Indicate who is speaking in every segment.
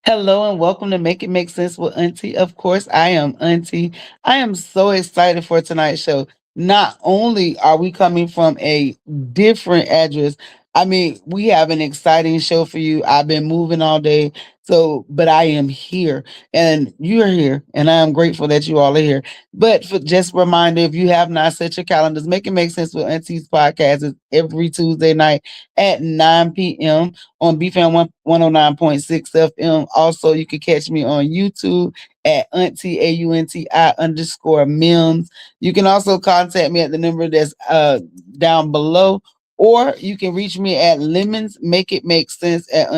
Speaker 1: Hello and welcome to Make It Make Sense with Auntie. Of course, I am Auntie. I am so excited for tonight's show. Not only are we coming from a different address, I mean, we have an exciting show for you. I've been moving all day, but I am here and you're here, and I am grateful that you all are here. But for just a reminder, if you have not set your calendars, Make It Make Sense with Auntie's podcast is every Tuesday night at 9 p.m. on BFAM 109.6 FM. Also, you can catch me on YouTube at Auntie AUNTI_Mims. You can also contact me at the number that's down below, or you can reach me at lemons make it make sense at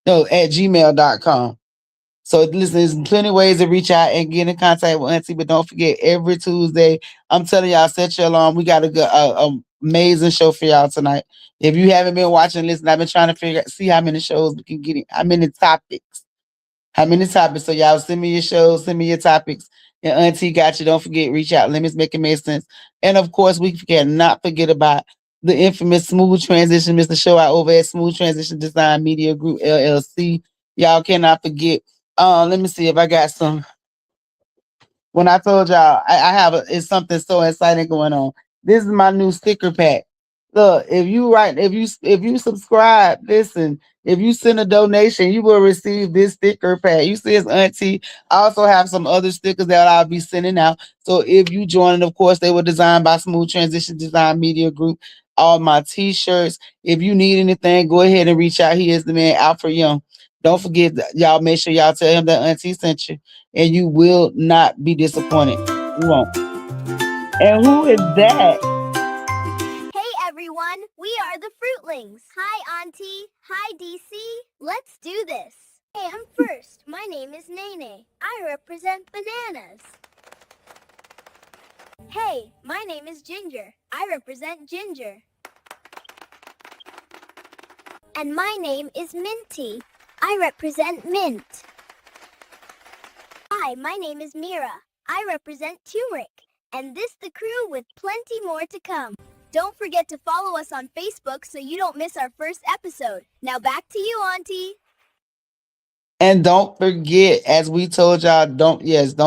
Speaker 1: gmail.com. So listen, there's plenty of ways to reach out and get in contact with Auntie, but don't forget every Tuesday. I'm telling y'all, set your alarm. We got a good, amazing show for y'all tonight. If you haven't been watching, listen, I've been trying to see how many shows we can get in, how many topics. How many topics? So y'all send me your shows, send me your topics. And Auntie got you. Don't forget, reach out. Limits make it make sense. And of course, we cannot forget about the infamous Smooth Transition, Mr. Show out over at Smooth Transition Design Media Group LLC. Y'all cannot forget. Let me see if I got some. When I told y'all I have it's something so exciting going on. This is my new sticker pack. Look, if you subscribe, listen, if you send a donation, you will receive this sticker pack. You see, it's Auntie. I also have some other stickers that I'll be sending out. So if you join, and of course, they were designed by Smooth Transition Design Media Group. All my t-shirts. If you need anything, go ahead and reach out. He is the man, Alfred Young. Don't forget, y'all make sure y'all tell him that Auntie sent you, and you will not be disappointed. You won't. And who is that?
Speaker 2: Hey everyone, we are the Fruitlings. Hi Auntie. Hi DC. Let's do this. Hey, I'm first. My name is Nene. I represent bananas. Hey, my name is Ginger. I represent ginger. And my name is Minty. I represent mint. Hi, my name is Mira. I represent turmeric. And this the crew with plenty more to come. Don't forget to follow us on Facebook so you don't miss our first episode. Now back to you, Auntie.
Speaker 1: And don't forget, as we told y'all, don't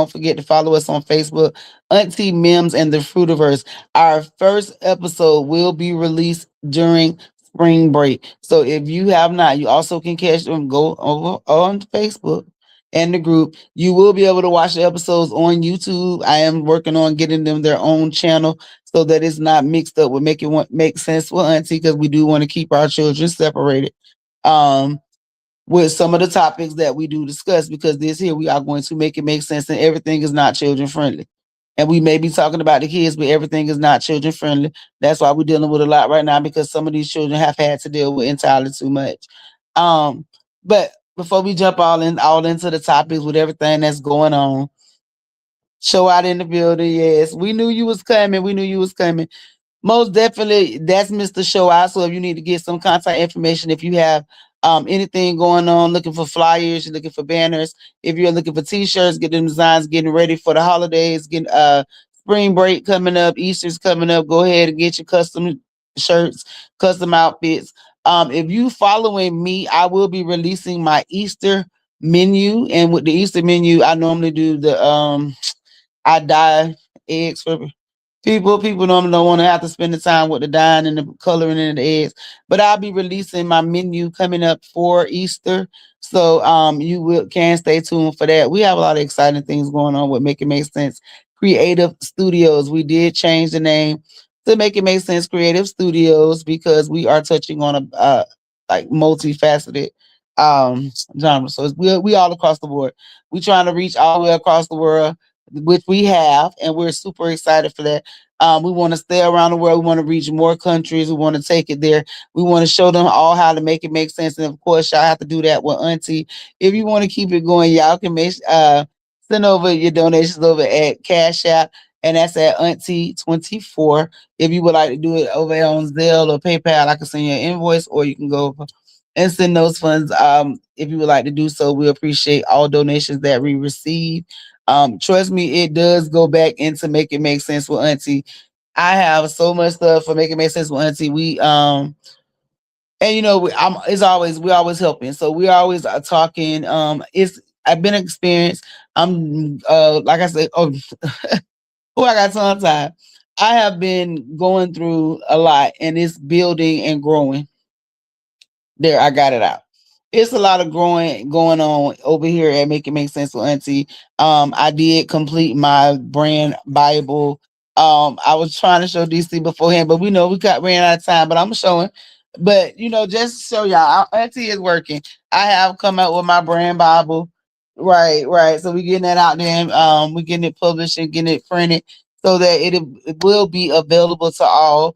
Speaker 1: forget to follow us on Facebook, Auntie Mims and the Fruitiverse. Our first episode will be released during spring break. So if you have not, you also can catch them. Go over on Facebook and the group. You will be able to watch the episodes on YouTube. I am working on getting them their own channel so that it's not mixed up with make sense with Auntie, because we do want to keep our children separated. Um, with some of the topics that we do discuss, because this here we are going to make it make sense, and everything is not children friendly. And we may be talking about the kids, but everything is not children friendly. That's why we're dealing with a lot right now, because some of these children have had to deal with entirely too much. But before we jump all into the topics with everything that's going on, show out in the building. Yes, we knew you was coming. We knew you was coming. Most definitely, that's Mr. Show Out. So if you need to get some contact information, if you have anything going on, looking for flyers, you're looking for banners, if you're looking for t-shirts, get them designs, getting ready for the holidays, getting spring break coming up, Easter's coming up, go ahead and get your custom shirts, custom outfits. If you following me, I will be releasing my Easter menu. And with the Easter menu, I normally do the I dye eggs for people normally don't want to have to spend the time with the dyeing and the coloring in the eggs. But I'll be releasing my menu coming up for Easter. So you can stay tuned for that. We have a lot of exciting things going on with Make It Make Sense Creative Studios. We did change the name to Make It Make Sense Creative Studios because we are touching on a like multifaceted genre. So we all across the board. We're trying to reach all the way across the world, which we have, and we're super excited for that. We want to stay around the world. We want to reach more countries. We want to take it there. We want to show them all how to make it make sense. And of course, y'all have to do that with Auntie. If you want to keep it going, y'all can send over your donations over at Cash App, and that's at Auntie24. If you would like to do it over on Zelle or PayPal, I can send you an invoice, or you can go and send those funds. If you would like to do so, we appreciate all donations that we receive. Trust me, it does go back into Make It Make Sense with Auntie. I have so much stuff for Make It Make Sense with Auntie. And and it's always we always helping, so we always are talking. It's I've been experienced. I'm like I said, oh, oh, I got tongue tied. I have been going through a lot, and it's building and growing. There, I got it out. It's a lot of growing going on over here at Make It Make Sense with Auntie. I did complete my brand Bible. I was trying to show DC beforehand, but we know we got ran out of time. But I'm showing. But just to show y'all, our Auntie is working. I have come out with my brand Bible. Right, right. So we getting that out there. We getting it published and getting it printed so that it will be available to all,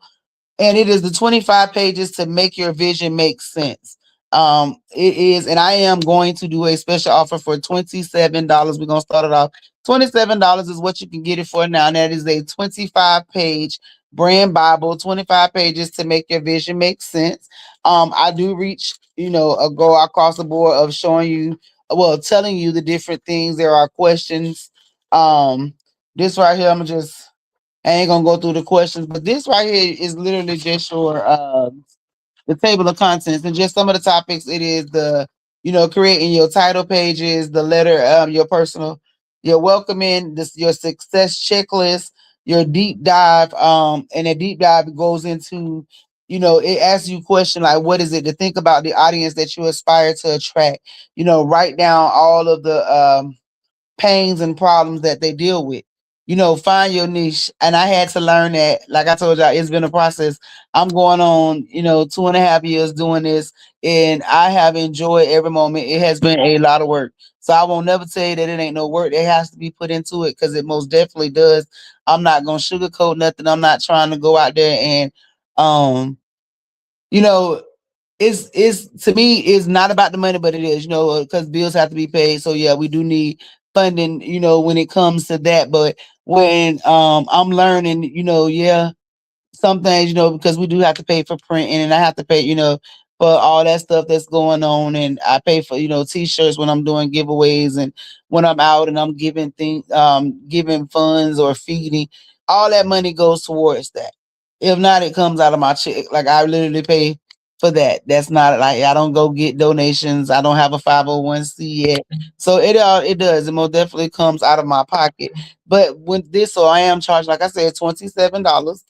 Speaker 1: and it is the 25 pages to make your vision make sense. It is, and I am going to do a special offer for $27. We're gonna start it off. $27 is what you can get it for now. And that is a 25-page brand Bible, 25 pages to make your vision make sense. I do reach, a goal across the board of showing you, well, telling you the different things. There are questions. This right here, I ain't gonna go through the questions, but this right here is literally just your the table of contents and just some of the topics. It is creating your title pages, the letter, your personal, your welcoming, this your success checklist, your deep dive, and a deep dive goes into, it asks you a question like, what is it to think about the audience that you aspire to attract? Write down all of the pains and problems that they deal with. Find your niche. And I had to learn that, like I told y'all, it's been a process. I'm going on, 2.5 years doing this, and I have enjoyed every moment. It has been a lot of work. So I won't never tell you that it ain't no work that has to be put into it, because it most definitely does. I'm not gonna sugarcoat nothing. I'm not trying to go out there and um, you know, it's to me it's not about the money, but it is, because bills have to be paid. So yeah, we do need funding, when it comes to that. But when I'm learning, yeah, some things, because we do have to pay for printing, and I have to pay, for all that stuff that's going on, and I pay for, t-shirts when I'm doing giveaways, and when I'm out and I'm giving things, giving funds or feeding, all that money goes towards that. If not, it comes out of my check. Like, I literally pay for that. That's not like I don't go get donations. I don't have a 501c yet. So it does. It most definitely comes out of my pocket. But with this, so I am charged, like I said, $27,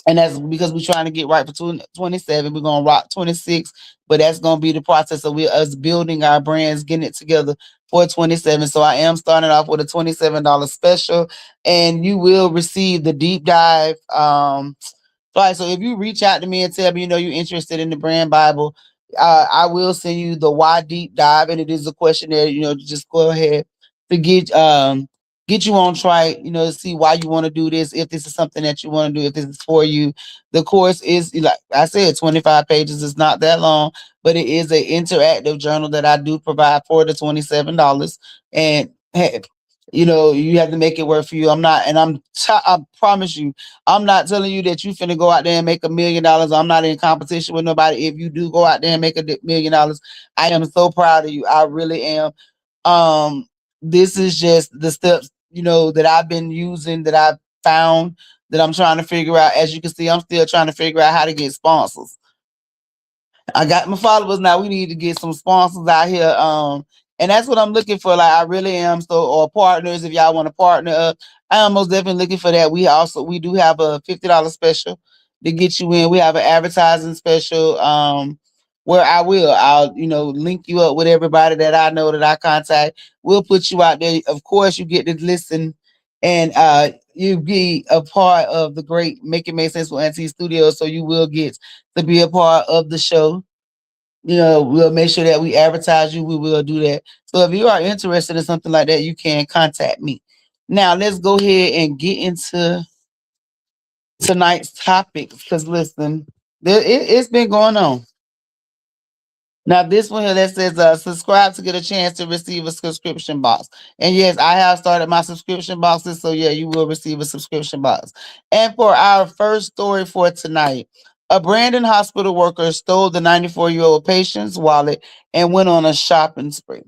Speaker 1: and that's because we're trying to get right for 27. We're gonna rock 26, but that's gonna be the process of us building our brands, getting it together for 27. So I am starting off with a $27 special, and you will receive the deep dive. Right. So if you reach out to me and tell me, you're interested in the brand Bible, I will send you the why deep dive, and it is a questionnaire. Just go ahead to get you on track. To see why you want to do this, if this is something that you want to do, if this is for you. The course is, like I said, 25 pages. It's not that long, but it is an interactive journal that I do provide for the $27. And hey, you have to make it work for you. I'm not, and I promise you, I'm not telling you that you finna go out there and make $1 million. I'm not in competition with nobody. If you do go out there and make $1 million, I am so proud of you. I really am. This is just the steps, that I've been using, that I've found, that I'm trying to figure out. As you can see, I'm still trying to figure out how to get sponsors. I got my followers now. We need to get some sponsors out here. And that's what I'm looking for. Like, I really am. So, or partners, if y'all want to partner up, I am most definitely looking for that. We do have a $50 special to get you in. We have an advertising special. Where I'll link you up with everybody that I know that I contact. We'll put you out there. Of course, you get to listen, and you be a part of the great Make It Make Sense with Auntie Studios. So you will get to be a part of the show. We'll make sure that we advertise you. We will do that. So if you are interested in something like that, you can contact me. Now let's go ahead and get into tonight's topic, because listen, it's been going on. Now, this one here that says subscribe to get a chance to receive a subscription box. And yes, I have started my subscription boxes. So yeah, you will receive a subscription box. And for our first story for tonight, a Brandon hospital worker stole the 94-year-old patient's wallet and went on a shopping spree.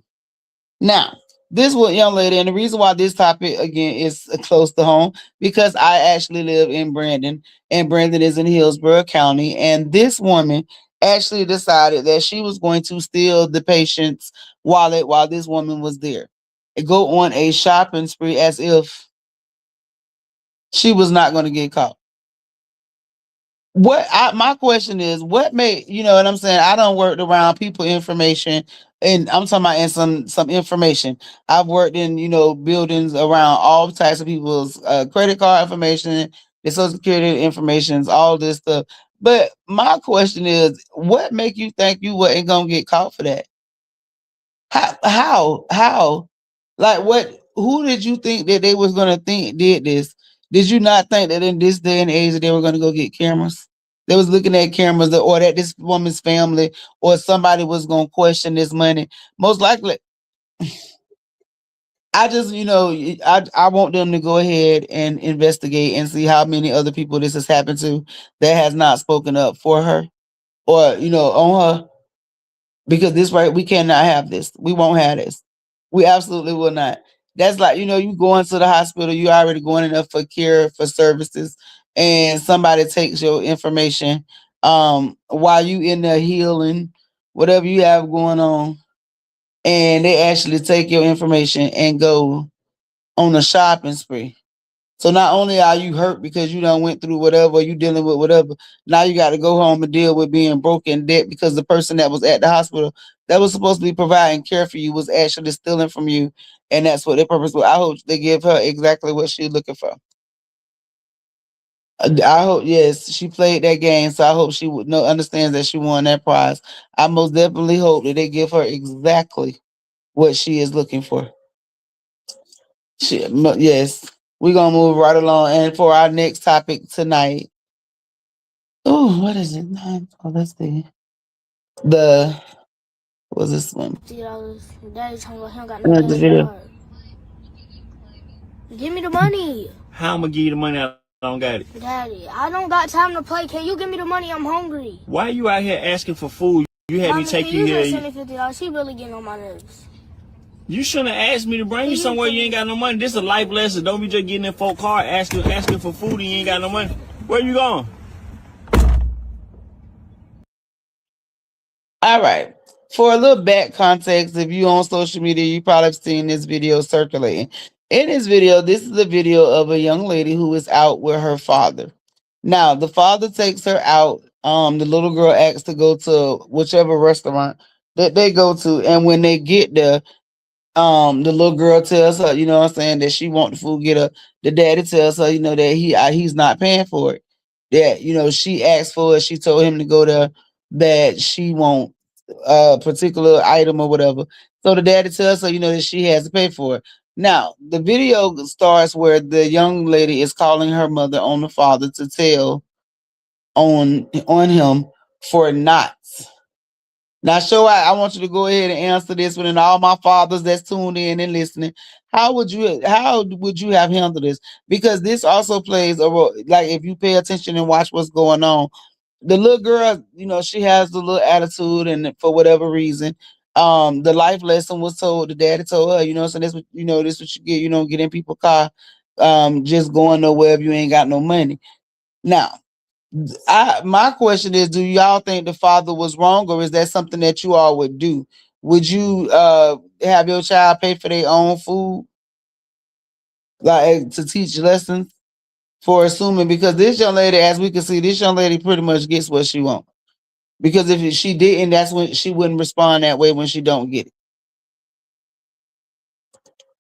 Speaker 1: Now, this one young lady, and the reason why this topic again is close to home, because I actually live in Brandon, and Brandon is in Hillsborough County. And this woman actually decided that she was going to steal the patient's wallet while this woman was there and go on a shopping spree as if she was not going to get caught. My question is, what made, you know what I'm saying? I don't work around people information, and I'm talking about in some information. I've worked in, buildings around all types of people's credit card information, their social security informations, all this stuff. But my question is, what make you think you wasn't gonna get caught for that? How? Like, what? Who did you think that they was gonna think did this? Did you not think that in this day and age that they were gonna go get cameras? They was looking at cameras, or that this woman's family or somebody was gonna question this money. Most likely, I just, I want them to go ahead and investigate and see how many other people this has happened to that has not spoken up for her or on her, because this, right, we cannot have this. We won't have this. We absolutely will not. That's like, you going to the hospital, you already going in there for care, for services, and somebody takes your information while you in there healing, whatever you have going on, and they actually take your information and go on a shopping spree. So not only are you hurt because you done went through whatever, you dealing with whatever, now you got to go home and deal with being broke in debt because the person that was at the hospital that was supposed to be providing care for you was actually stealing from you. And that's what their purpose was. I hope they give her exactly what she's looking for. I hope, yes, she played that game. So I hope she would know, understands that she won that prize. I most definitely hope that they give her exactly what she is looking for. Yes, we're going to move right along. And for our next topic tonight, oh, what is it? Oh, let's see. The what was this one?
Speaker 2: $50. Daddy's talking about he don't got no
Speaker 1: The
Speaker 2: gas
Speaker 1: video.
Speaker 2: card. Give me the money.
Speaker 3: How I'm gonna give you the money? I don't got it.
Speaker 2: Daddy, I don't got time to play. Can you give me the money? I'm hungry.
Speaker 3: Why you out here asking for food? You had me
Speaker 2: Mommy,
Speaker 3: take
Speaker 2: can
Speaker 3: you
Speaker 2: you
Speaker 3: here.
Speaker 2: just send me $50? He really getting on my nerves.
Speaker 3: You shouldn't have asked me to bring you
Speaker 2: You
Speaker 3: somewhere
Speaker 2: can-
Speaker 3: you ain't got no money. This is a life lesson. Don't be just getting in folk car asking for food and you ain't got no money. Where you going?
Speaker 1: All right. For a little back context, if you on social media, you probably have seen this video circulating. In this video, this is a video of a young lady who is out with her father. Now, the father takes her out. The little girl asks to go to whichever restaurant that they go to, and when they get there, the little girl tells her, what I'm saying, that she want the food, get her. The daddy tells her, that he's not paying for it. That, she asked for it. She told him to go there, that she want a particular item or whatever. So the daddy tells her, that she has to pay for it. Now, the video starts where the young lady is calling her mother on the father to tell on him for not. Now, show I want you to go ahead and answer this one, and all my fathers that's tuned in and listening. How would you have handled this? Because this also plays a role. Like, if you pay attention and watch what's going on, the little girl, she has the little attitude, and for whatever reason, the life lesson was told. The daddy told her, so this what this what you get. You don't get in people's car, just going nowhere if you ain't got no money. Now, my question is, do y'all think the father was wrong, or is that something that you all would do? Would you have your child pay for their own food, like to teach lessons for assuming? Because this young lady, as we can see, this young lady pretty much gets what she wants. Because if she didn't, that's when she wouldn't respond that way when she don't get it.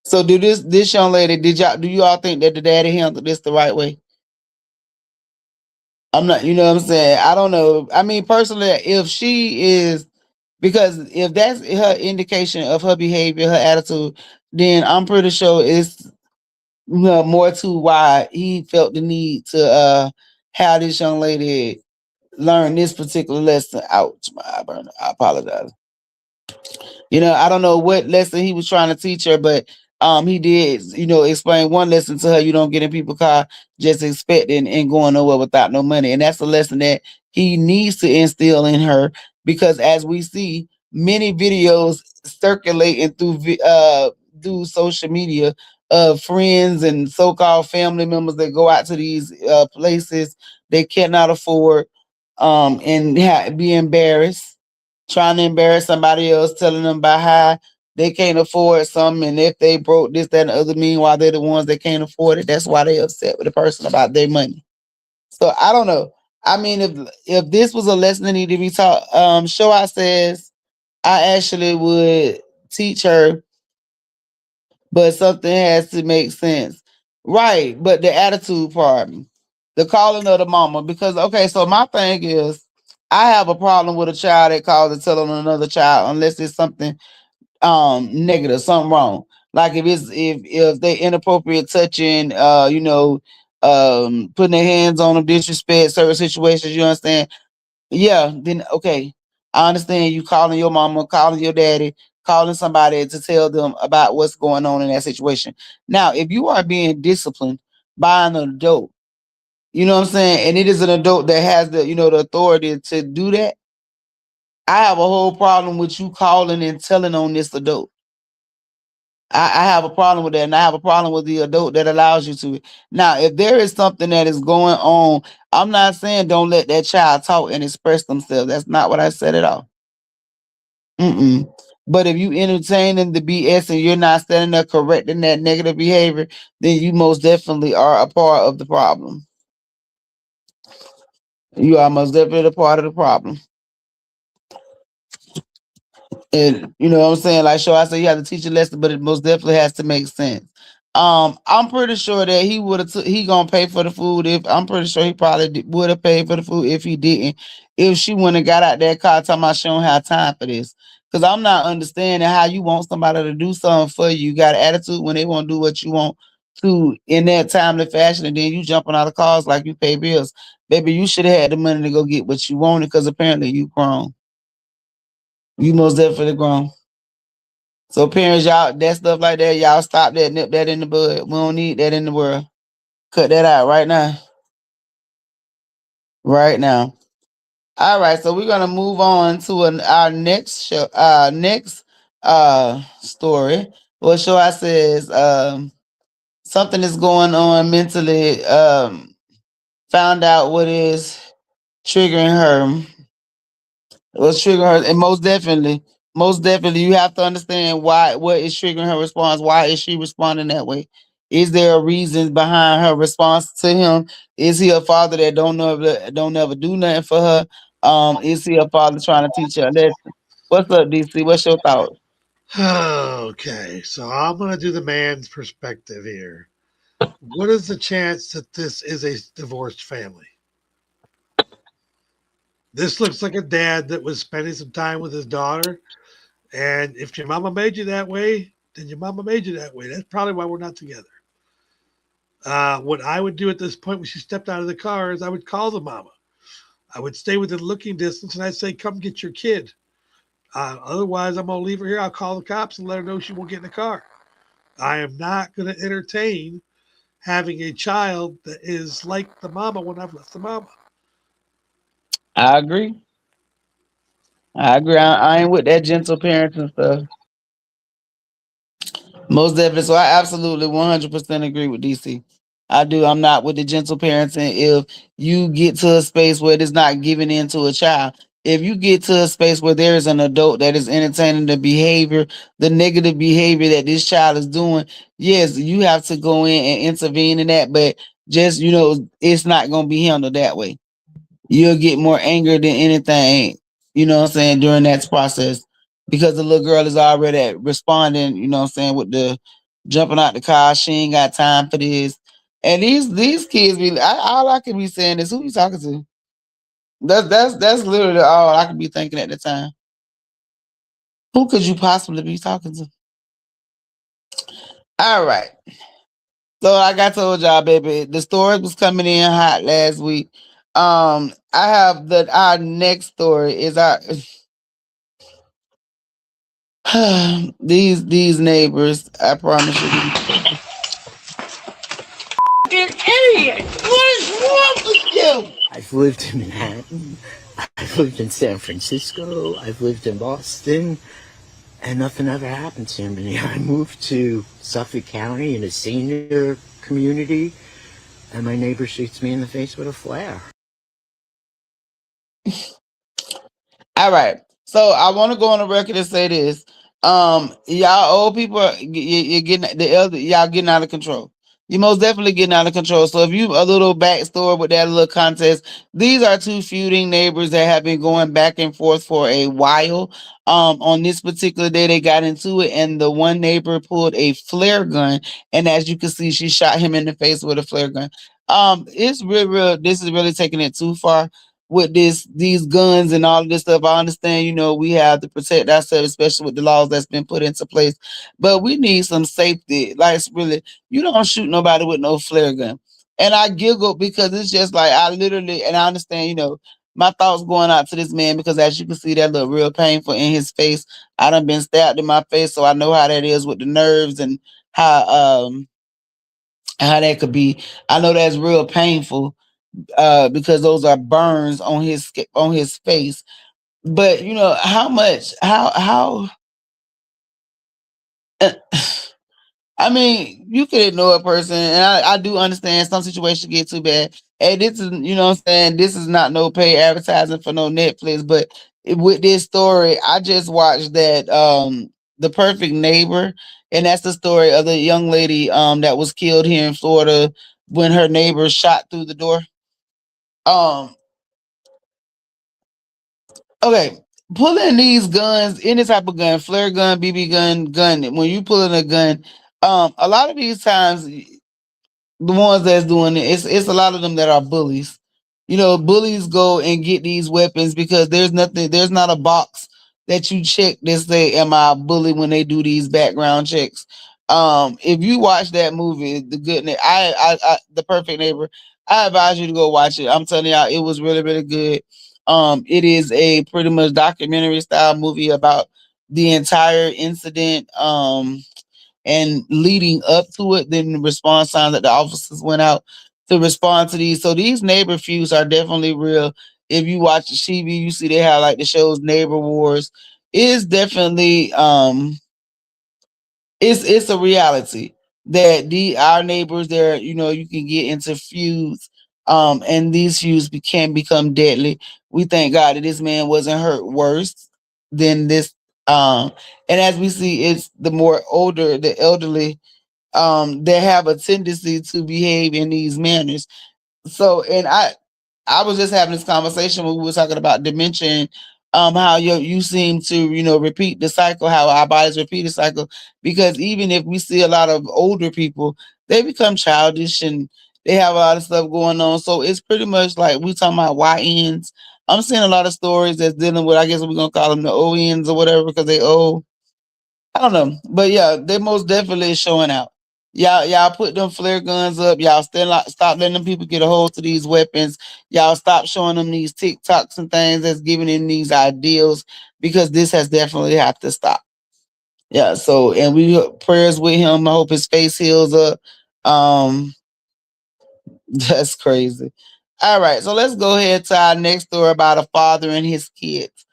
Speaker 1: So this young lady, do you all think that the daddy handled this the right way? I'm not, what I'm saying? I don't know. I mean, personally, if she is, because if that's her indication of her behavior, her attitude, then I'm pretty sure it's more to why he felt the need to have this young lady learn this particular lesson. Ouch, my eye burner. I apologize. I don't know what lesson he was trying to teach her, but he did, explain one lesson to her. You don't get in people's car just expecting and going nowhere without no money. And that's a lesson that he needs to instill in her, because as we see many videos circulating through social media of friends and so-called family members that go out to these places they cannot afford, and be embarrassed, trying to embarrass somebody else, telling them about how they can't afford something, and if they broke this, that, and the other. Meanwhile, they're the ones that can't afford it. That's why they upset with the person about their money. So I don't know. I mean, if this was a lesson that needed to be taught, Showa says I actually would teach her, but something has to make sense. Right. But the attitude part, the calling of the mama, because okay, so my thing is I have a problem with a child that calls and telling another child unless it's something negative, something wrong. Like if they inappropriate touching, putting their hands on them, disrespect, certain situations, you understand? Yeah, then okay. I understand you calling your mama, calling your daddy, calling somebody to tell them about what's going on in that situation. Now, if you are being disciplined by an adult, you know what I'm saying, and it is an adult that has the authority to do that, I have a whole problem with you calling and telling on this adult. I have a problem with that, and I have a problem with the adult that allows you to. Now, if there is something that is going on, I'm not saying don't let that child talk and express themselves. That's not what I said at all. Mm-mm. But if you entertaining the BS and you're not standing there correcting that negative behavior, then you most definitely are a part of the problem. You are most definitely a part of the problem. And you know what I'm saying? Like sure, I say you have to teach a lesson, but it most definitely has to make sense. I'm pretty sure that he would have he gonna pay for the food. If I'm pretty sure he probably would have paid for the food if he didn't. If she wouldn't have got out that car talking about she don't have time for this. Cause I'm not understanding how you want somebody to do something for you. You got an attitude when they won't do what you want to in that timely fashion, and then you jumping out of cars like you pay bills. Baby, you should have had the money to go get what you wanted because apparently you grown. You most definitely grown. So parents, y'all, that stuff like that, y'all stop that, nip that in the bud. We don't need that in the world. Cut that out right now. Right now. All right, so we're gonna move on to our next show, next story. Well, show I says something is going on mentally. Found out what is triggering her. What's triggering her, and most definitely, you have to understand why. What is triggering her response? Why is she responding that way? Is there a reason behind her response to him? Is he a father that don't ever do nothing for her? Is he a father trying to teach her a lesson? What's up, DC? What's your thought?
Speaker 4: Okay, so I'm going to do the man's perspective here. What is the chance that this is a divorced family? This looks like a dad that was spending some time with his daughter. And if your mama made you that way, then your mama made you that way. That's probably why we're not together. What I would do at this point when she stepped out of the car is I would call the mama. I would stay within looking distance and I'd say, come get your kid. Otherwise, I'm going to leave her here. I'll call the cops and let her know she won't get in the car. I am not going to entertain having a child that is like the mama when I've left the mama.
Speaker 1: I agree. I agree. I ain't with that gentle parenting stuff. Most definitely. So I absolutely 100% agree with DC. I do. I'm not with the gentle parenting. If you get to a space where it is not giving in to a child, if you get to a space where there is an adult that is entertaining the behavior, the negative behavior that this child is doing, yes, you have to go in and intervene in that. But just, it's not going to be handled that way. You'll get more anger than anything, you know what I'm saying, during that process. Because the little girl is already responding, you know what I'm saying, with the jumping out the car, she ain't got time for this. And these kids be all I can be saying is who you talking to? That's literally all I can be thinking at the time. Who could you possibly be talking to? All right. So like I told y'all, baby, the stories was coming in hot last week. I have our next story is our these neighbors. I promise you. Fucking idiot! What is wrong with you?
Speaker 5: I've lived in Manhattan. I've lived in San Francisco. I've lived in Boston. And nothing ever happened to me. I moved to Suffolk County in a senior community, and my neighbor shoots me in the face with a flare.
Speaker 1: All right. So I want to go on the record and say this. Y'all old people, you're getting the elder, y'all getting out of control. You most definitely getting out of control. So if you a little backstory with that little contest, these are two feuding neighbors that have been going back and forth for a while. On this particular day, they got into it, and the one neighbor pulled a flare gun, and as you can see, she shot him in the face with a flare gun. It's real. This is really taking it too far with these guns and all of this stuff. I understand, we have to protect ourselves, especially with the laws that's been put into place. But we need some safety. Like it's really, you don't shoot nobody with no flare gun. And I giggle because it's just like I literally, and I understand, my thoughts going out to this man because as you can see, that look real painful in his face. I done been stabbed in my face, so I know how that is with the nerves and how how that could be. I know that's real painful because those are burns on his face. But how much how I mean, you can ignore a person, and I do understand some situations get too bad. And this is, what I'm saying, this is not no paid advertising for no Netflix, but with this story, I just watched that The Perfect Neighbor, and that's the story of the young lady that was killed here in Florida when her neighbor shot through the door. Um, Okay, pulling these guns, any type of gun, flare gun, BB gun, when you pulling a gun, a lot of these times the ones that's doing it, it's a lot of them that are bullies. Bullies go and get these weapons because there's not a box that you check that say, "Am I a bully?" when they do these background checks. If you watch that movie, The Good, The Perfect Neighbor, I advise you to go watch it. I'm telling y'all, it was really, really good. It is a pretty much documentary style movie about the entire incident. And leading up to it, then the response time that the officers went out to respond to these. So these neighbor feuds are definitely real. If you watch the TV, you see they have like the shows Neighbor Wars. It is definitely it's a reality that the our neighbors there, you can get into feuds, and these feuds can become deadly. We thank God that this man wasn't hurt worse than this. And as we see, it's the elderly that have a tendency to behave in these manners. So, and I was just having this conversation when we were talking about dementia, and how you seem to, repeat the cycle, how our bodies repeat the cycle, because even if we see a lot of older people, they become childish and they have a lot of stuff going on. So it's pretty much like we talking about YNs. I'm seeing a lot of stories that's dealing with, I guess we're gonna call them the ONs or whatever, because they old. I don't know, but yeah, they most definitely showing out. Y'all put them flare guns up. Y'all still stop letting them people get a hold to these weapons. Y'all stop showing them these TikToks and things that's giving them these ideals, because this has definitely have to stop. Yeah. So, and we prayers with him. I hope his face heals up. Um, that's crazy. All right, so let's go ahead to our next story about a father and his kids.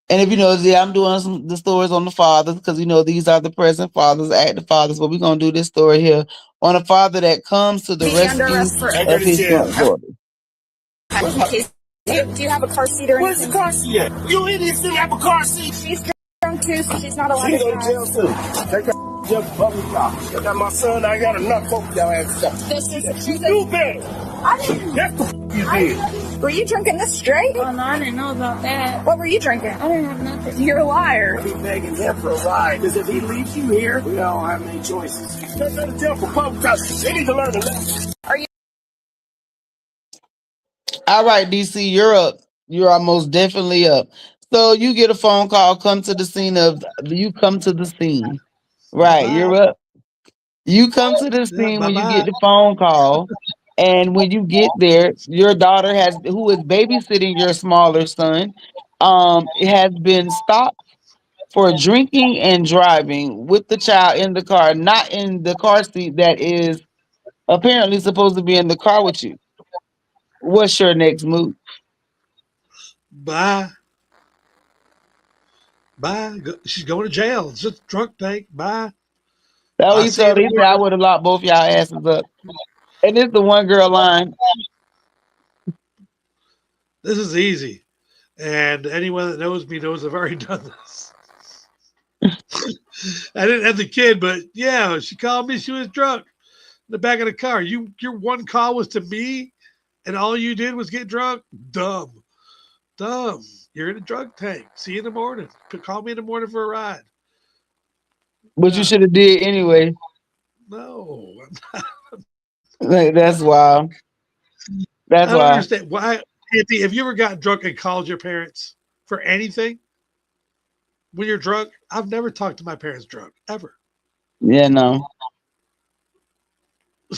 Speaker 1: And if you know, yeah, I'm doing the stories on the fathers because these are the present fathers, active fathers. But we're gonna do this story here on a father that comes to the
Speaker 6: Be under
Speaker 1: rescue
Speaker 6: arrest for
Speaker 1: of his daughter.
Speaker 6: do you have a car seat or anything? Where's the car seat at? You idiots didn't have a car seat. She's drunk too, so she's not allowed to drive. Jail too. Take her jail for public car. I got my son. I got enough folk y'all have stuff. You bet. I didn't. That's the you did. Were you drinking this straight?
Speaker 7: Oh, no, I didn't know about that.
Speaker 6: What were you drinking?
Speaker 7: I didn't have nothing.
Speaker 6: You're a liar.
Speaker 8: I'll be begging him for a ride. Because if he leaves you here, we don't have any choices. Take her to jail for public car. They need to learn a lesson.
Speaker 6: Are you?
Speaker 1: All right, DC, you're up. You are most definitely up. So you get a phone call. You come to the scene.
Speaker 4: Bye
Speaker 1: Right,
Speaker 4: bye.
Speaker 1: you're up. You come to the
Speaker 4: Yeah,
Speaker 1: scene
Speaker 4: bye
Speaker 1: when you
Speaker 4: bye.
Speaker 1: get the phone call, and when you get there, your daughter who is babysitting your smaller son, has been stopped for drinking and driving with the child in the car, not in the car seat that is apparently supposed to be in the car with you. What's your next move?
Speaker 4: Bye. Bye. She's going to jail. It's just drunk tank. Bye.
Speaker 1: That what
Speaker 4: I'll
Speaker 1: he
Speaker 4: see you
Speaker 1: told. He said I
Speaker 4: tomorrow.
Speaker 1: would have locked both y'all asses up. And it's the one girl line.
Speaker 4: This is easy. And anyone that knows me knows I've already done this. I didn't have the kid, but yeah, she called me. She was drunk in the back of the car. Your one call was to me, and all you did was get drunk? Dumb. Dumb. You're in a drug tank. See you in the morning. Call me in the morning for a ride.
Speaker 1: But you should have did anyway.
Speaker 4: No.
Speaker 1: Like, that's wild.
Speaker 4: I
Speaker 1: That's
Speaker 4: don't
Speaker 1: wild.
Speaker 4: understand. Why, Auntie, have you ever gotten drunk and called your parents for anything when you're drunk? I've never talked to my parents drunk, ever.
Speaker 1: Yeah, no.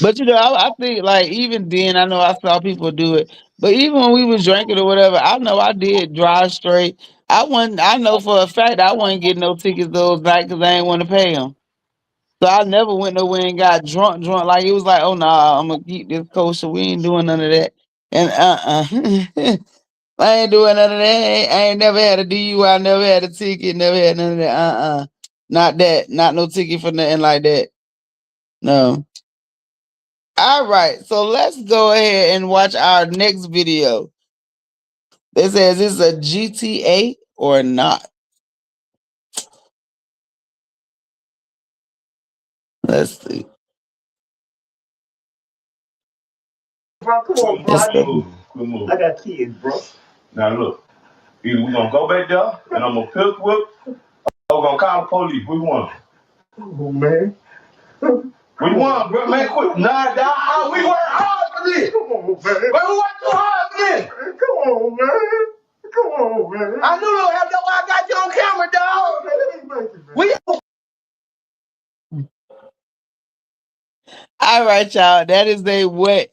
Speaker 1: But I think like even then, I know I saw people do it. But even when we was drinking or whatever, I know I did drive straight. I wasn't. I know for a fact I wasn't getting no tickets those nights because I ain't want to pay them. So I never went nowhere and got drunk. Like it was like, oh no, I'm gonna keep this kosher. We ain't doing none of that. And I ain't doing none of that. I ain't never had a DUI. Never had a ticket. Never had none of that. Not that. Not no ticket for nothing like that. No. All right, so let's go ahead and watch our next video. It says, is a GTA or not? Let's see.
Speaker 8: Bro, come on, bro.
Speaker 1: It's
Speaker 8: Good
Speaker 1: the,
Speaker 8: move. Good move. I got kids, bro. Now look, either we gonna go back there and I'm gonna pick whip, or we gonna call the police. Which one? Oh man. Which one, bro? Man, quit. Nah, dog. We work hard for this. Come on, man. But we work too hard for this. Come on, man. Come on, man. I knew they have that why I got you on camera, dog. We
Speaker 1: all right, y'all. That is a what?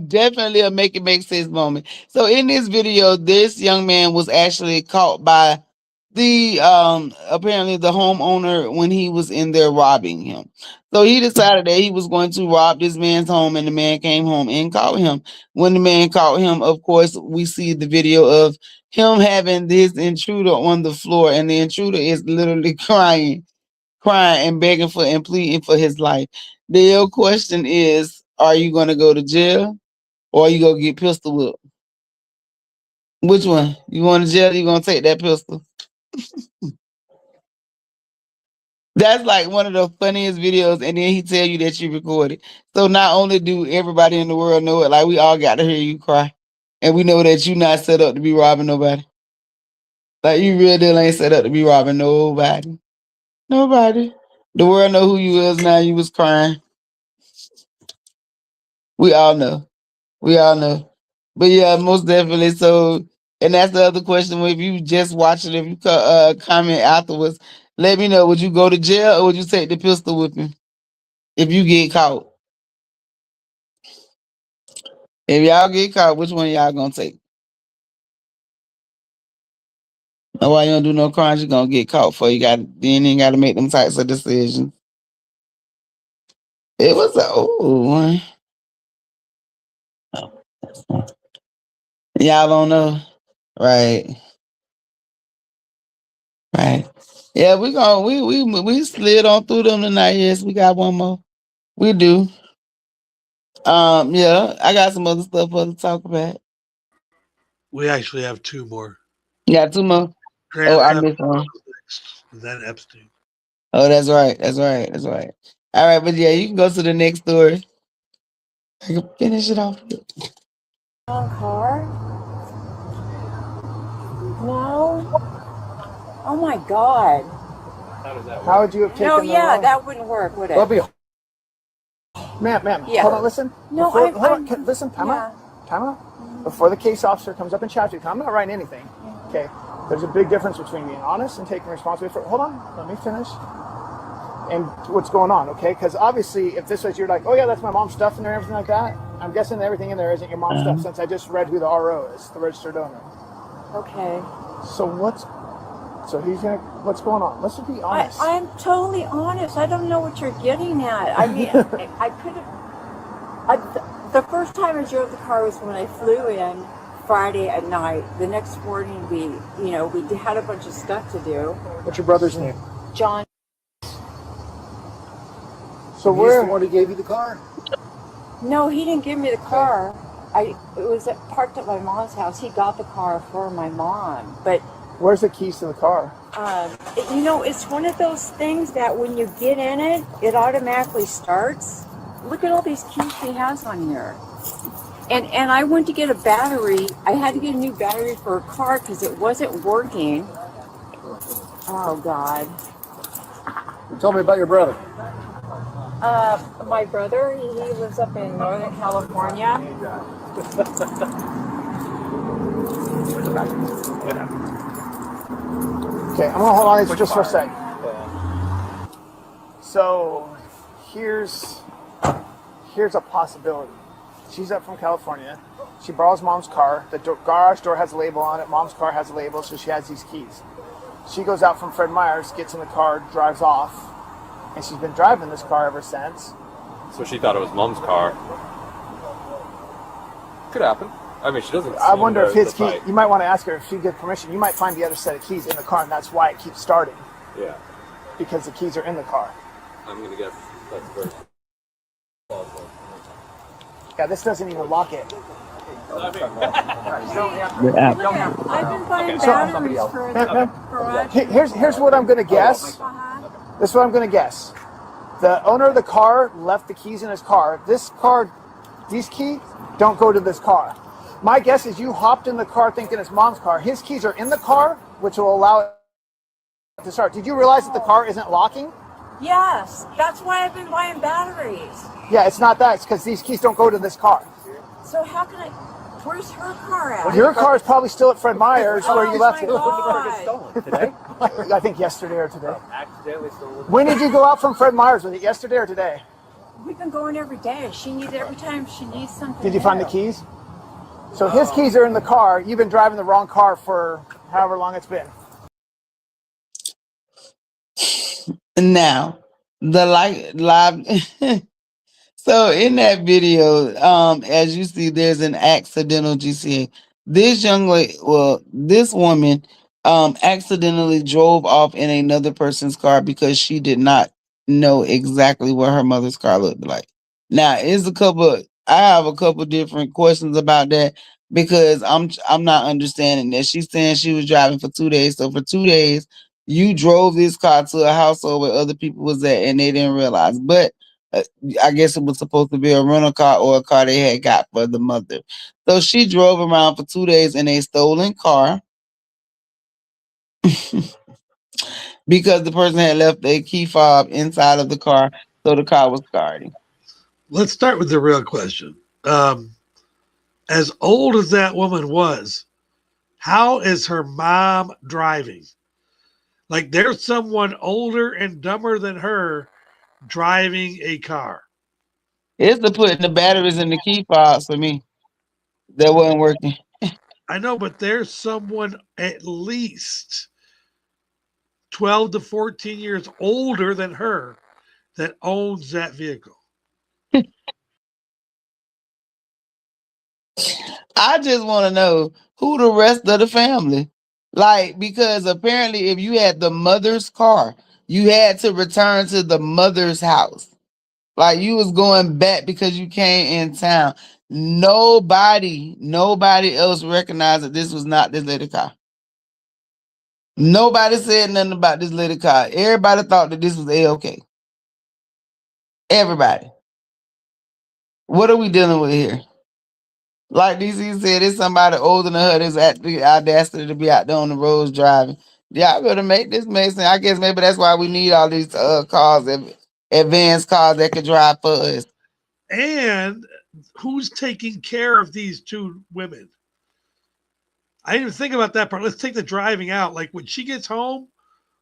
Speaker 1: Definitely a make it make sense moment. So in this video, this young man was actually caught by the apparently the homeowner when he was in there robbing him. So he decided that he was going to rob this man's home, and the man came home and caught him. When the man caught him, of course, we see the video of him having this intruder on the floor, and the intruder is literally crying and begging for and pleading for his life. The real question is, are you gonna go to jail or are you gonna get pistol whipped? Which one? You going to jail? Or you gonna take that pistol? That's like one of the funniest videos, and then he tell you that you recorded. So not only do everybody in the world know it, like we all got to hear you cry, and we know that you not set up to be robbing nobody. Like you real deal ain't set up to be robbing nobody. Nobody. The world know who you is now. You was crying. We all know. We all know. But yeah, most definitely. So, and that's the other question. If you just watch it, if you comment afterwards, let me know. Would you go to jail or would you take the pistol with him if you get caught? If y'all get caught, which one y'all gonna take? And why you don't do no crimes, you gonna get caught for. You got then you got to make them types of decisions. It was an old one. Oh, y'all don't know, right? Right. Yeah, we gonna we slid on through them tonight. Yes, we got one more. We do. Yeah, I got some other stuff for to talk about.
Speaker 4: We actually have two more.
Speaker 1: You got two more. Oh,
Speaker 4: Grand
Speaker 1: I
Speaker 4: Theft
Speaker 1: missed one.
Speaker 4: next, and then Epstein.
Speaker 1: Oh, that's right. That's right. That's right. All right, but yeah, you can go to the next story. I can finish it off.
Speaker 9: Car? No. Oh my God.
Speaker 10: How would you have taken
Speaker 9: No,
Speaker 10: the
Speaker 9: yeah,
Speaker 10: wrong?
Speaker 9: that wouldn't work, would it?
Speaker 10: Well, ma'am,
Speaker 9: Yeah.
Speaker 10: hold on, listen.
Speaker 9: No,
Speaker 10: Before, hold
Speaker 9: I'm
Speaker 10: on, listen, time
Speaker 9: yeah.
Speaker 10: out. Time out. Before the case officer comes up and chats you, I'm not writing anything. Okay, there's a big difference between being honest and taking responsibility for, hold on, let me finish. And what's going on, okay? Because obviously, if this was, you're like, oh yeah, that's my mom's stuff in there, everything like that, I'm guessing everything in there isn't your mom's stuff, since I just read who the RO is, the registered owner.
Speaker 9: Okay.
Speaker 10: So he's gonna, what's going on? Let's be honest.
Speaker 9: I'm totally honest. I don't know what you're getting at. I mean, I could have. The first time I drove the car was when I flew in Friday at night. The next morning, we had a bunch of stuff to do.
Speaker 10: What's your brother's name?
Speaker 9: John.
Speaker 10: So
Speaker 11: He's the one who gave you the car?
Speaker 9: No, he didn't give me the car. it was parked at my mom's house. He got the car for my mom, but
Speaker 10: Where's the keys to the car?
Speaker 9: it's one of those things that when you get in it, it automatically starts. Look at all these keys she has on here. And I went to get a battery. I had to get a new battery for a car because it wasn't working. Oh, God.
Speaker 10: Tell me about your brother.
Speaker 9: My brother, he lives up in Northern California.
Speaker 10: Okay, I'm gonna hold on to this just for a sec. So here's a possibility. She's up from California. She borrows mom's car. The garage door has a label on it. Mom's car has a label, so she has these keys. She goes out from Fred Meyer's, gets in the car, drives off, and she's been driving this car ever since.
Speaker 11: So she thought it was mom's car. Could happen. I mean, she doesn't.
Speaker 10: I wonder if his key. You might want to ask her if she gets permission. You might find the other set of keys in the car, and that's why it keeps starting.
Speaker 11: Yeah.
Speaker 10: Because the keys are in the car.
Speaker 11: I'm gonna guess that's very plausible.
Speaker 10: Yeah, this doesn't even lock it.
Speaker 9: I've been buying batteries for the garage.
Speaker 10: Here's what I'm gonna guess. This is what I'm gonna guess. The owner of the car left the keys in his car. These keys don't go to this car. My guess is you hopped in the car thinking it's mom's car. His keys are in the car, which will allow it to start. Did you realize that the car isn't locking?
Speaker 9: Yes, that's why I've been buying batteries.
Speaker 10: Yeah, it's not that. It's because these keys don't go to this car.
Speaker 9: So how can I? Where's her car at?
Speaker 10: Well, your car is probably still at Fred Meyer's where you left it.
Speaker 11: Today?
Speaker 10: I think yesterday or today.
Speaker 11: Accidentally stolen.
Speaker 10: When did you go out from Fred Meyer's? Was it yesterday or today?
Speaker 9: We've been going every day. She needs every time she needs something.
Speaker 10: Did you find the keys? So his keys are in the car. You've been driving the wrong car for however long it's been.
Speaker 1: Now, the live. So in that video, as you see, there's an accidental GCA. This young lady, this woman, accidentally drove off in another person's car because she did not know exactly what her mother's car looked like. Now, I have a couple different questions about that because I'm not understanding that. She's saying she was driving for 2 days. So for 2 days, you drove this car to a household where other people was at and they didn't realize. But I guess it was supposed to be a rental car or a car they had got for the mother. So she drove around for 2 days in a stolen car because the person had left a key fob inside of the car, so the car was starting.
Speaker 4: Let's start with the real question. As old as that woman was, how is her mom driving? Like there's someone older and dumber than her driving a car.
Speaker 1: It's the putting the batteries in the key fobs for me that wasn't working.
Speaker 4: I know, but there's someone at least 12 to 14 years older than her that owns that vehicle.
Speaker 1: I just want to know who the rest of the family. Like, because apparently if you had the mother's car, you had to return to the mother's house. Like you was going back because you came in town. Nobody else recognized that this was not this lady car. Nobody said nothing about this lady car. Everybody thought that this was A-OK. Everybody. What are we dealing with here? Like DC said, it's somebody older than her that's at the audacity to be out there on the roads driving. Y'all better make this make sense. I guess maybe that's why we need all these cars, advanced cars that can drive for us.
Speaker 4: And who's taking care of these two women? I didn't even think about that part. Let's take the driving out. Like when she gets home,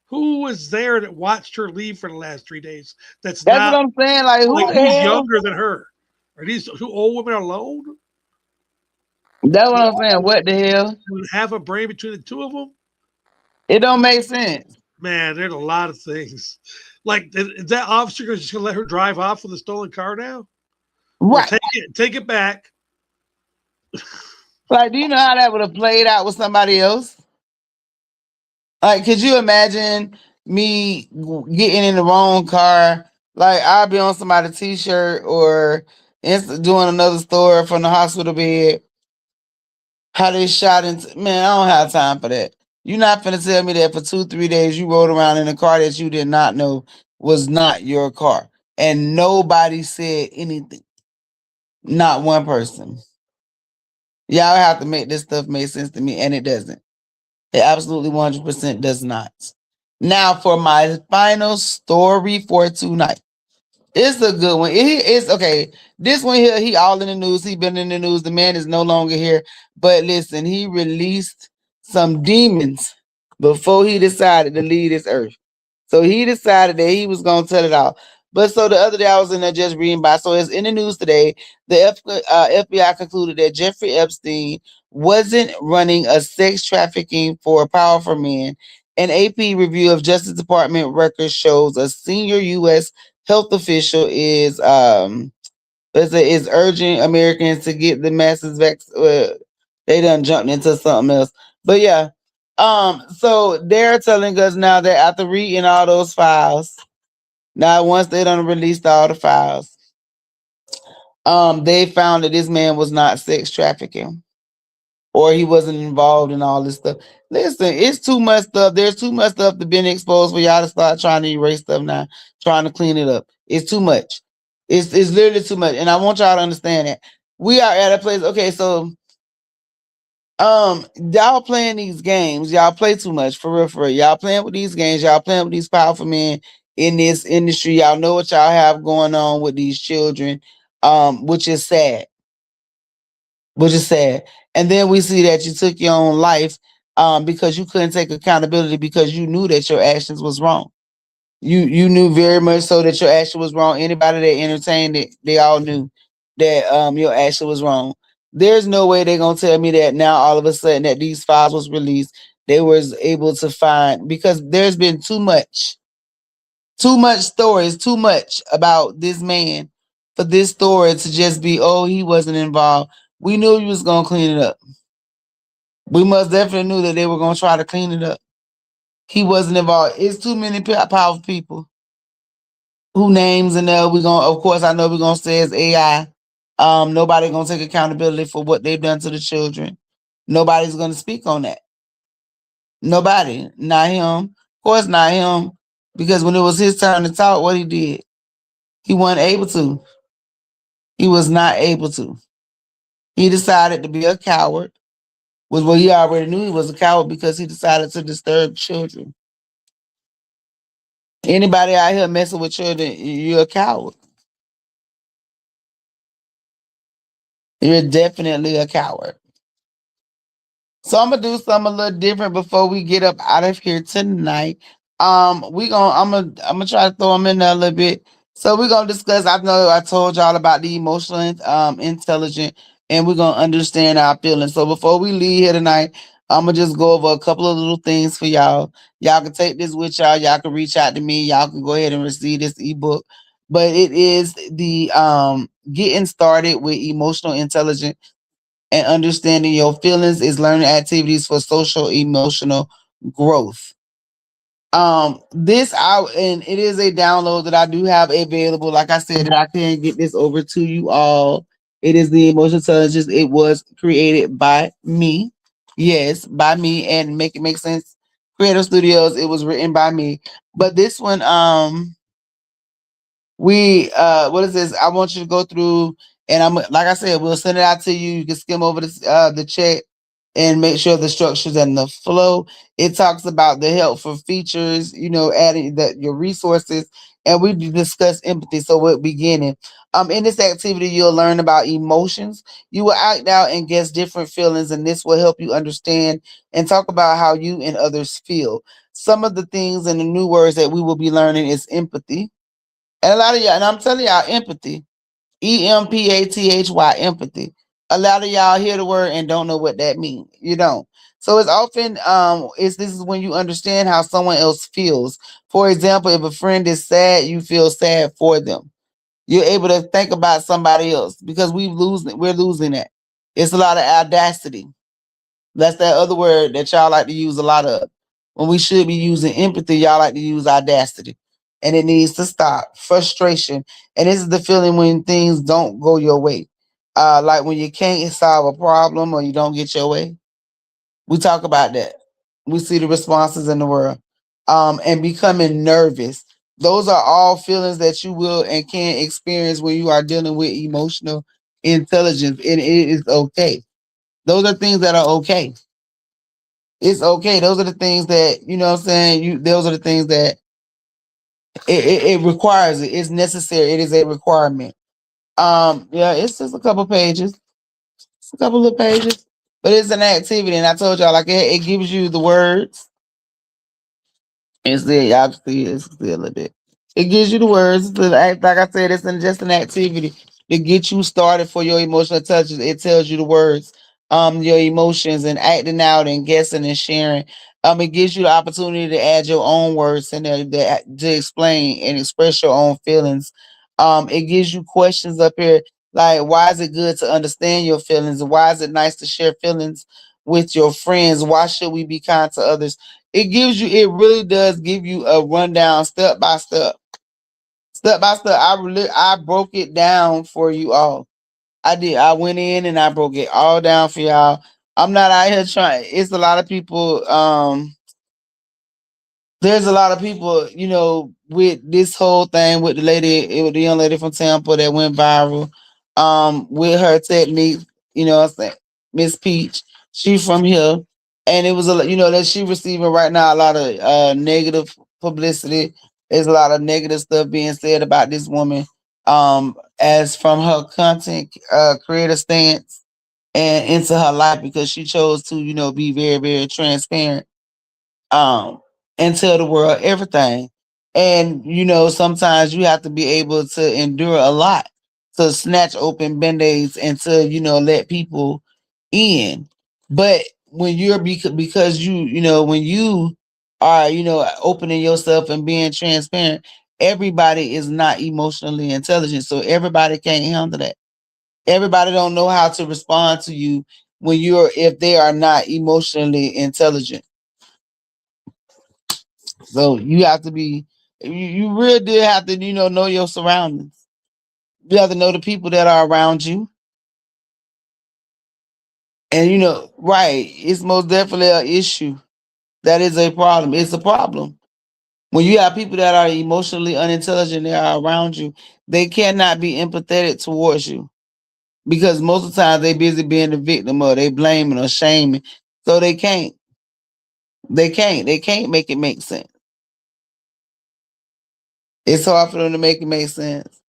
Speaker 4: who was there that watched her leave for the last 3 days? That's not
Speaker 1: what I'm saying. Like
Speaker 4: who's younger than her? Are these two old women alone?
Speaker 1: That's what I'm saying. What the hell?
Speaker 4: Half a brain between the two of them?
Speaker 1: It don't make sense.
Speaker 4: Man, there's a lot of things. Like, is that officer just going to let her drive off with a stolen car now?
Speaker 1: Right.
Speaker 4: Or take it back.
Speaker 1: Like, do you know how that would have played out with somebody else? Like, could you imagine me getting in the wrong car? Like, I'll be on somebody's t-shirt or It's doing another story from the hospital bed. How they shot into, man, I don't have time for that. You're not finna tell me that for 2, 3 days you rode around in a car that you did not know was not your car. And nobody said anything. Not one person. Y'all have to make this stuff make sense to me, and it doesn't. It absolutely 100% does not. Now for my final story for tonight. It's a good one. It's okay. This one here, he all in the news. He been in the news. The man is no longer here. But listen, he released some demons before he decided to leave this earth. So he decided that he was gonna tell it all. But so the other day I was in there just reading by. So it's in the news today. The FBI concluded that Jeffrey Epstein wasn't running a sex trafficking for powerful men. An AP review of Justice Department records shows a senior U.S. health official is urging Americans to get the masses they done jumped into something else. But yeah, so they're telling us now that after reading all those files, now once they done released all the files, they found that this man was not sex trafficking or he wasn't involved in all this stuff. Listen, it's too much stuff. There's too much stuff to been exposed for y'all to start trying to erase stuff now, trying to clean it up. It's too much. It's literally too much. And I want y'all to understand that. We are at a place, okay, so y'all playing these games, y'all play too much for real, for real. Y'all playing with these games, y'all playing with these powerful men in this industry. Y'all know what y'all have going on with these children, which is sad. Which is sad. And then we see that you took your own life because you couldn't take accountability because you knew that your actions was wrong. You knew very much so that your action was wrong. Anybody that entertained it, they all knew that your action was wrong. There's no way they're gonna tell me that now all of a sudden that these files was released, they was able to find because there's been too much stories, too much about this man for this story to just be, oh, he wasn't involved. We knew he was gonna clean it up. We must definitely knew that they were gonna try to clean it up. He wasn't involved. It's too many powerful people who names in there. We gonna, of course, I know we're gonna say it's AI. Nobody gonna take accountability for what they've done to the children. Nobody's gonna speak on that. Nobody, not him. Of course, not him, because when it was his turn to talk, what he did, he wasn't able to. He was not able to. He decided to be a coward. Was what he already knew he was a coward because he decided to disturb children. Anybody out here messing with children, you're a coward. You're definitely a coward. So I'm gonna do something a little different before we get up out of here tonight. I'm gonna try to throw them in there a little bit. So we're gonna discuss. I know I told y'all about the emotional intelligent, and we're gonna understand our feelings. So before we leave here tonight, I'm gonna just go over a couple of little things for y'all. Y'all can take this with y'all. Y'all can reach out to me. Y'all can go ahead and receive this ebook. But it is the getting started with emotional intelligence and understanding your feelings is learning activities for social emotional growth. This out and it is a download that I do have available. Like I said, I can get this over to you all. It is the emotional intelligence. It was created by me. Yes, by me, and make it make sense. Creative Studios, it was written by me. But this one, we what is this? I want you to go through and I'm like I said, we'll send it out to you. You can skim over the check and make sure the structures and the flow. It talks about the helpful features, adding that your resources, and we discuss empathy. So we're beginning. In this activity, you'll learn about emotions. You will act out and guess different feelings, and this will help you understand and talk about how you and others feel. Some of the things and the new words that we will be learning is empathy. And a lot of y'all, and I'm telling y'all, empathy, EMPATHY, empathy. A lot of y'all hear the word and don't know what that means. You don't. So it's often this is when you understand how someone else feels. For example, if a friend is sad, you feel sad for them. You're able to think about somebody else because we're losing that. It's a lot of audacity. That's that other word that y'all like to use a lot of. When we should be using empathy, y'all like to use audacity. and it needs to stop. Frustration, and this is the feeling when things don't go your way. Like when you can't solve a problem or you don't get your way. We talk about that. We see the responses in the world. And becoming nervous. Those are all feelings that you will and can experience when you are dealing with emotional intelligence. And it is okay. Those are things that are okay. It's okay. Those are the things that, you know what I'm saying? Those are the things that it requires it. It's necessary. It is a requirement. Yeah, it's just a couple pages. It's a couple of pages. But it's an activity, and I told y'all, like it gives you the words. It's there, y'all can see it's still a little bit. It gives you the words. Like I said, it's just an activity to get you started for your emotional intelligence. It tells you the words, your emotions, and acting out and guessing and sharing. It gives you the opportunity to add your own words and to explain and express your own feelings. It gives you questions up here like, why is it good to understand your feelings? Why is it nice to share feelings with your friends? Why should we be kind to others? It really does give you a rundown step by step. Step by step. I broke it down for you all. I did. I went in and I broke it all down for y'all. I'm not out here trying. It's a lot of people. There's a lot of people, with this whole thing with with the young lady from Tampa that went viral, with her technique, what I'm saying, Miss Peach, she from here, and it was that she receiving right now a lot of negative publicity. There's a lot of negative stuff being said about this woman, as from her content creator stance and into her life because she chose to, be very, very transparent um and tell the world everything. And sometimes you have to be able to endure a lot to snatch open band-aids and to, let people in. But when you're because when you are, opening yourself and being transparent, everybody is not emotionally intelligent. So everybody can't handle that. Everybody don't know how to respond to you if they are not emotionally intelligent. So you have to be, you really did have to, know your surroundings. You have to know the people that are around you. And, right, it's most definitely an issue. That is a problem. It's a problem. When you have people that are emotionally unintelligent that are around you, they cannot be empathetic towards you because most of the time they busy being the victim or they blaming or shaming. So they can't. They can't make it make sense. It's hard for them to make it make sense.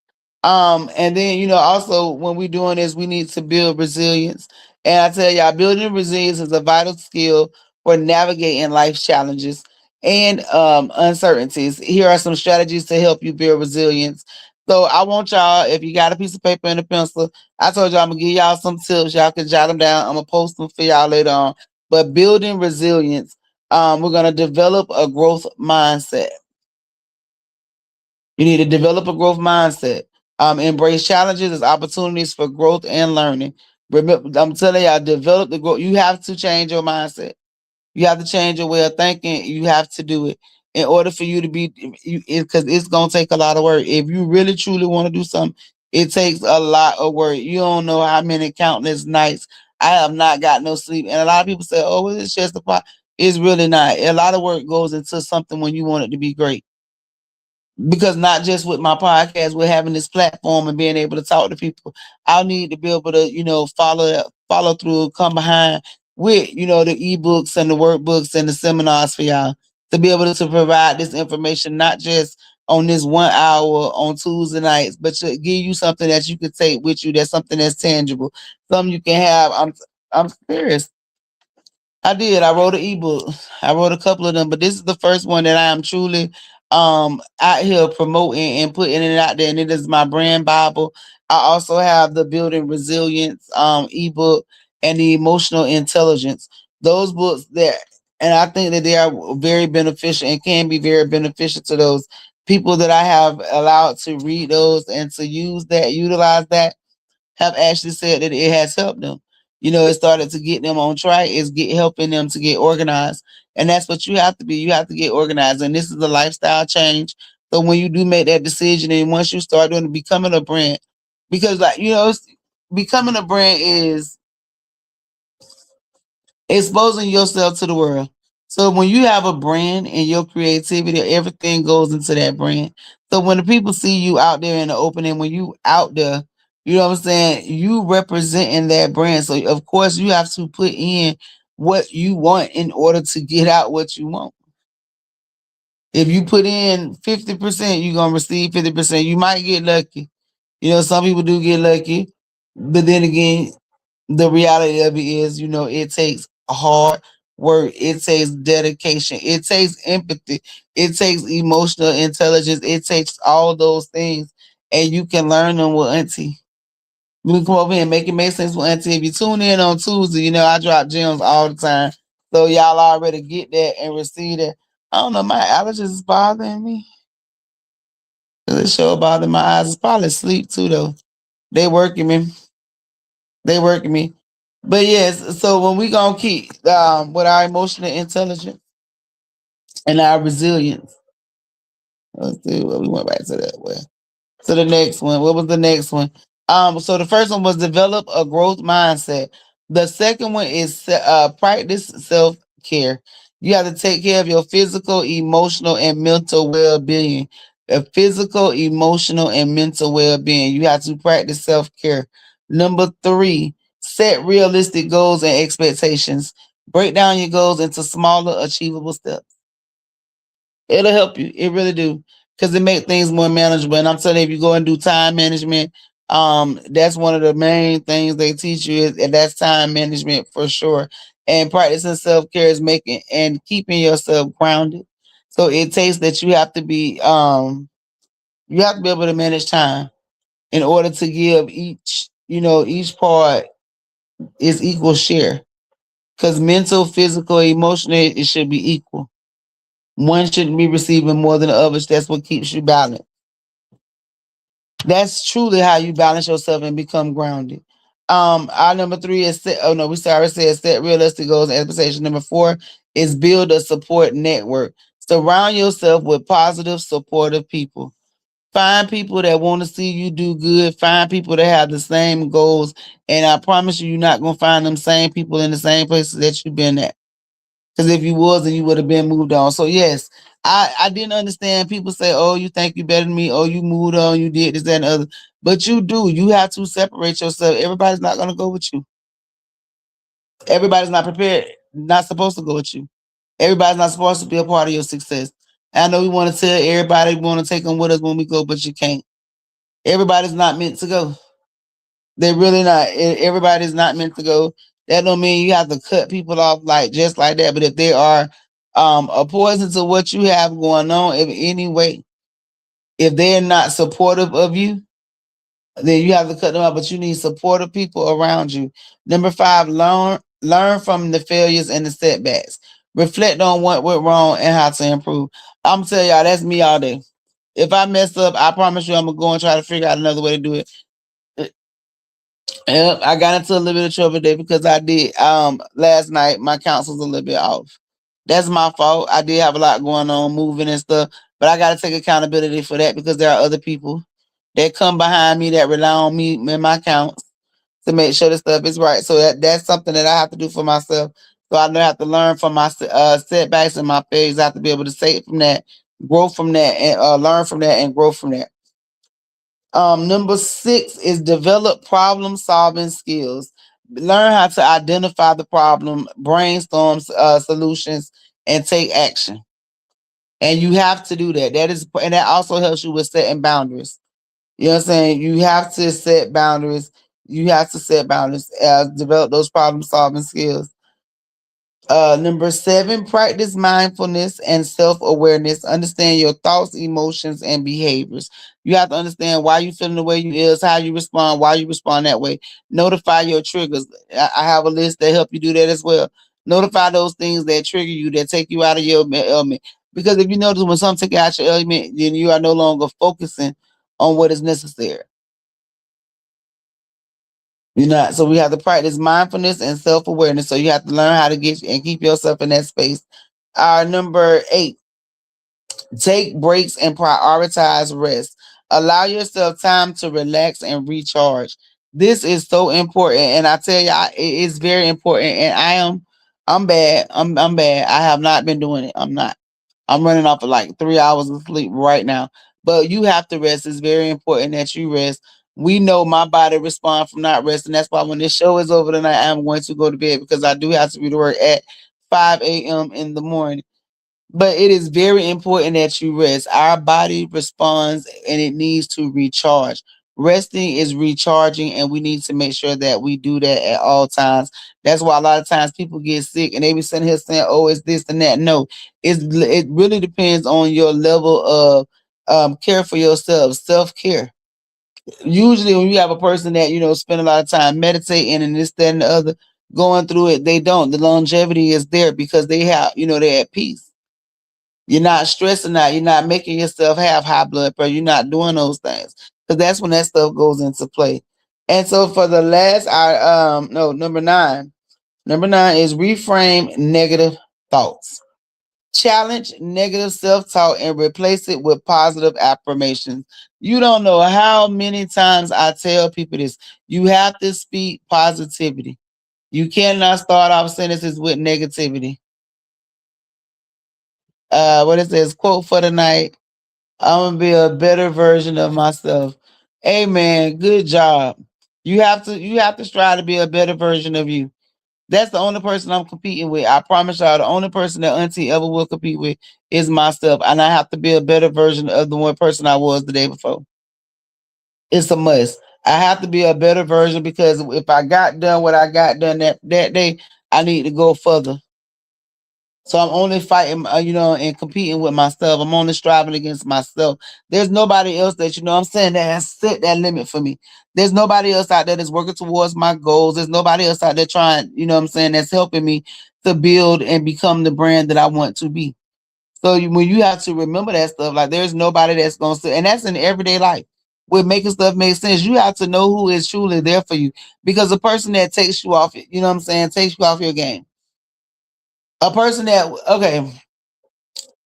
Speaker 1: And then, also when we're doing this, we need to build resilience. And I tell y'all, building resilience is a vital skill for navigating life's challenges and uncertainties. Here are some strategies to help you build resilience. So I want y'all, if you got a piece of paper and a pencil, I told y'all I'm gonna give y'all some tips. Y'all can jot them down. I'm gonna post them for y'all later on. But building resilience, we're gonna develop a growth mindset. You need to develop a growth mindset. Embrace challenges as opportunities for growth and learning. Remember, I'm telling y'all, develop the growth. You have to change your mindset. You have to change your way of thinking. You have to do it in order for you to be, because it's gonna take a lot of work. If you really truly want to do something, it takes a lot of work. You don't know how many countless nights I have not got no sleep, and a lot of people say, "Oh, well, it's just a part." It's really not. A lot of work goes into something when you want it to be great because not just with my podcast, we're having this platform and being able to talk to people. I need to be able to, follow through, come behind with, the ebooks and the workbooks and the seminars for y'all to be able to provide this information, not just on this 1 hour on Tuesday nights, but to give you something that you can take with you. That's something that's tangible, something you can have. I'm serious. I did. I wrote an ebook. I wrote a couple of them, but this is the first one that I am truly out here promoting and putting it out there. And it is my brand Bible. I also have the Building Resilience ebook and the Emotional Intelligence. Those books there, and I think that they are very beneficial and can be very beneficial to those people that I have allowed to read those and to utilize that have actually said that it has helped them. It started to get them on track. Helping them to get organized, and that's what you have to be. You have to get organized, and this is a lifestyle change So when you do make that decision, and once you start doing becoming a brand, because like becoming a brand is exposing yourself to the world. So when you have a brand and your creativity, everything goes into that brand. So when the people see you out there in the open, and when you out there, you know what I'm saying, you representing that brand. So of course you have to put in what you want in order to get out what you want. If you put in 50%, you're gonna receive 50%. You might get lucky. Some people do get lucky, but then again, the reality of it is, it takes hard work, it takes dedication, it takes empathy, it takes emotional intelligence, it takes all those things, and you can learn them with Auntie. We can come over here and make it make sense with Auntie. If you tune in on Tuesday, I drop gems all the time. So y'all already get that and receive that. I don't know, my allergies is bothering me. This show bothering my eyes. It's probably sleep too, though. They working me. They working me. But yes, so when we gonna keep with our emotional intelligence and our resilience. Let's see what we went back to that way. So the next one, what was the next one? So the first one was develop a growth mindset. The second one is practice self-care. You have to take care of your physical, emotional, and mental well-being. Physical, emotional, and mental well-being. You have to practice self-care. Number 3, set realistic goals and expectations. Break down your goals into smaller, achievable steps. It'll help you. It really do. Because it makes things more manageable. And I'm telling you, if you go and do time management, that's one of the main things they teach you and that's time management for sure. And practicing self-care is making and keeping yourself grounded. So it takes that you have to be able to manage time in order to give each part is equal share. Because mental, physical, emotional, it should be equal. One shouldn't be receiving more than the others. That's what keeps you balanced. That's truly how you balance yourself and become grounded. Our number 3 is set. Oh no, we sorry said set realistic goals and expectations. Number 4 is build a support network. Surround yourself with positive, supportive people. Find people that want to see you do good. Find people that have the same goals. And I promise you, you're not gonna find them same people in the same places that you've been at. Because if you was, then you would have been moved on. So yes, I didn't understand people say, "Oh, you think you better than me? Oh, you moved on, you did this, that, and the other." But you do. You have to separate yourself. Everybody's not gonna go with you. Everybody's not prepared. Not supposed to go with you. Everybody's not supposed to be a part of your success. I know we want to tell everybody we want to take them with us when we go, but you can't. Everybody's not meant to go. They're really not. Everybody's not meant to go. That don't mean you have to cut people off like just like that. But if they are a poison to what you have going on in any way, if they're not supportive of you, then you have to cut them off. But you need supportive people around you. Number 5, learn from the failures and the setbacks. Reflect on what went wrong and how to improve. I'm telling y'all, that's me all day. If I mess up, I promise you I'm gonna go and try to figure out another way to do it. Yep, I got into a little bit of trouble today because I did last night my count was a little bit off. That's my fault. I did have a lot going on, moving and stuff, but I got to take accountability for that because there are other people that come behind me that rely on me and my counts to make sure the stuff is right. So that's something that I have to do for myself. So I have to learn from my setbacks and my failures. I have to be able to say from that, grow from that, and learn from that and grow from that. Number 6 is develop problem solving skills. Learn how to identify the problem, brainstorm solutions, and take action. And you have to do that. And that also helps you with setting boundaries. You know what I'm saying? You have to set boundaries. You have to set boundaries. Develop those problem solving skills. Number 7, practice mindfulness and self-awareness. Understand your thoughts, emotions, and behaviors. You have to understand why you feeling the way you is, how you respond, why you respond that way. Notify your triggers. I have a list that help you do that as well. Notify those things that trigger you, that take you out of your element. Because if you notice when something take you out your element, then you are no longer focusing on what is necessary. So we have to practice mindfulness and self-awareness. So you have to learn how to get and keep yourself in that space. Number 8, Take breaks and prioritize rest. Allow yourself time to relax and recharge. This is so important, and I tell you, it is very important. And I'm bad. I'm bad. I have not been doing it. I'm not. I'm running off of like 3 hours of sleep right now. But you have to rest. It's very important that you rest. We know my body responds from not resting. That's why when this show is over tonight, I'm going to go to bed because I do have to be to work at 5 a.m. in the morning. But it is very important that you rest. Our body responds and it needs to recharge. Resting is recharging, and we need to make sure that we do that at all times. That's why a lot of times people get sick and they be sitting here saying, "Oh, it's this and that." No, it really depends on your level of care for yourself, self care. Usually, when you have a person that spend a lot of time meditating and this, that, and the other, going through it, they don't. The longevity is there because they have, they're at peace. You're not stressing out. You're not making yourself have high blood pressure. You're not doing those things because that's when that stuff goes into play. And so for the last, no, number nine. Number nine is reframe negative thoughts. Challenge negative self-talk and replace it with positive affirmations. You don't know how many times I tell people this. You have to speak positivity. You cannot start off sentences with negativity. What it says, quote for the night. I'm gonna be a better version of myself. Hey man, good job. You have to strive to be a better version of you. That's the only person I'm competing with. I promise y'all, the only person that Auntie ever will compete with is myself. And I have to be a better version of the one person I was the day before. It's a must. I have to be a better version because if I got done what I got done that day, I need to go further. So I'm only fighting, and competing with myself. I'm only striving against myself. There's nobody else that, I'm saying, that has set that limit for me. There's nobody else out there that's working towards my goals. There's nobody else out there trying, I'm saying, that's helping me to build and become the brand that I want to be. So when you have to remember that stuff, like there's nobody that's going to, and that's in everyday life. With making stuff make sense, you have to know who is truly there for you. Because a person that takes you off, takes you off your game. A person that, okay,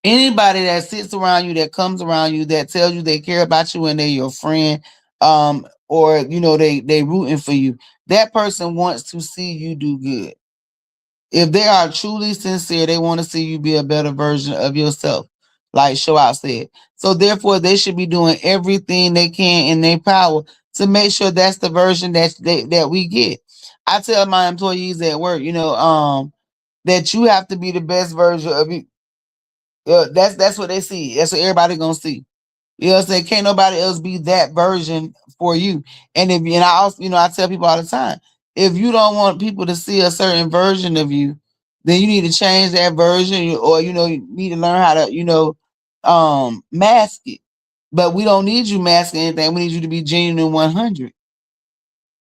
Speaker 1: anybody that sits around you, that comes around you, that tells you they care about you and they're your friend, or they rooting for you, that person wants to see you do good. If they are truly sincere, they want to see you be a better version of yourself, like Show Out said. So therefore, they should be doing everything they can in their power to make sure that's the version that we get. I tell my employees at work, that you have to be the best version of you. That's what they see. That's what everybody gonna see. You know what I'm saying? Can't nobody else be that version for you. And I also, I tell people all the time, if you don't want people to see a certain version of you, then you need to change that version, or you need to learn how to, mask it. But we don't need you masking anything. We need you to be genuine 100.